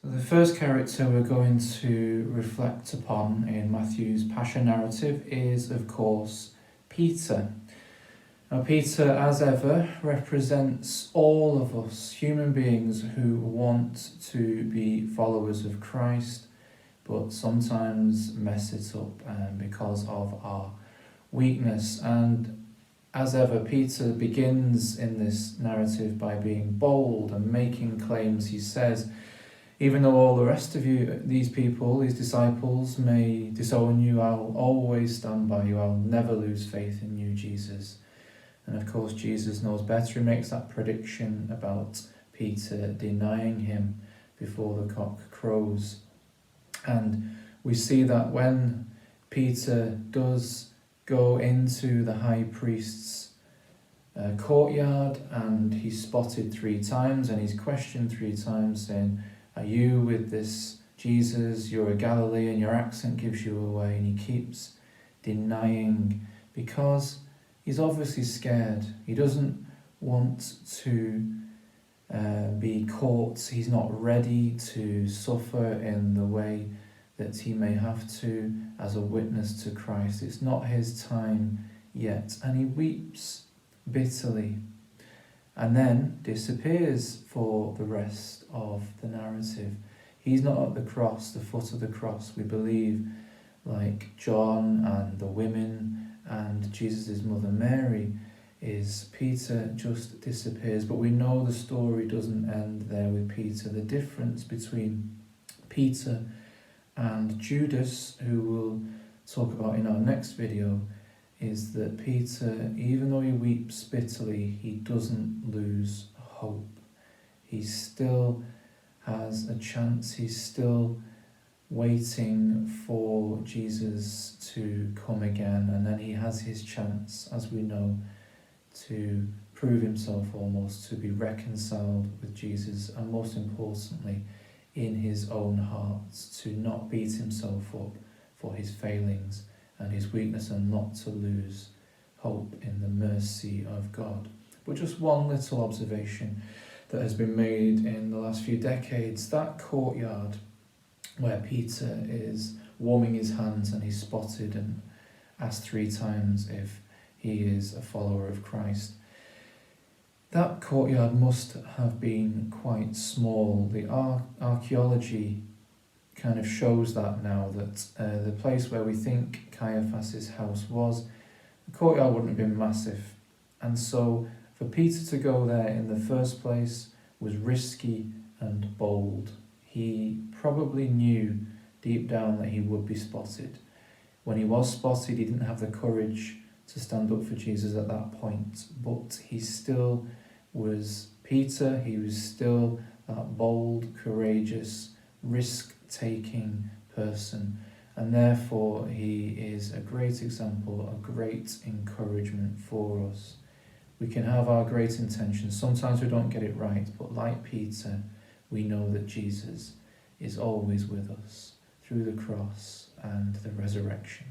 So the first character we're going to reflect upon in Matthew's Passion narrative is, of course, Peter. Now, Peter, as ever, represents all of us, human beings who want to be followers of Christ, but sometimes mess it up because of our weakness. And as ever, Peter begins in this narrative by being bold and making claims. He says, even though all the rest of you, these people, these disciples, may disown you, I'll always stand by you. I'll never lose faith in you, Jesus. And of course, Jesus knows better. He makes that prediction about Peter denying him before the cock crows. And we see that when Peter does go into the high priest's courtyard and he's spotted 3 times and he's questioned 3 times saying, are you with this Jesus? You're a Galilean, your accent gives you away. And he keeps denying because he's obviously scared. He doesn't want to be caught. He's not ready to suffer in the way that he may have to as a witness to Christ. It's not his time yet. And he weeps bitterly and then disappears for the rest of the narrative. He's not at the cross, the foot of the cross. We believe, like John and the women and Jesus' mother Mary, is Peter just disappears. But we know the story doesn't end there with Peter. The difference between Peter and Judas, who we'll talk about in our next video, is that Peter, even though he weeps bitterly, he doesn't lose hope. He still has a chance. He's still waiting for Jesus to come again, and then he has his chance, as we know, to prove himself almost, to be reconciled with Jesus, and most importantly, in his own heart, to not beat himself up for his failings and his weakness, and not to lose hope in the mercy of God. But just one little observation that has been made in the last few decades, that courtyard where Peter is warming his hands and he's spotted and asked 3 times if he is a follower of Christ, that courtyard must have been quite small. The archaeology kind of shows that now, that the place where we think Caiaphas' house was, the courtyard wouldn't have been massive. And so for Peter to go there in the first place was risky and bold. He probably knew deep down that he would be spotted. When he was spotted, he didn't have the courage to stand up for Jesus at that point, but he still was Peter. He was still that bold, courageous, risk-taking person, and therefore he is a great example, a great encouragement for us. We can have our great intentions. Sometimes we don't get it right, but like Peter, we know that Jesus is always with us through the cross and the resurrection.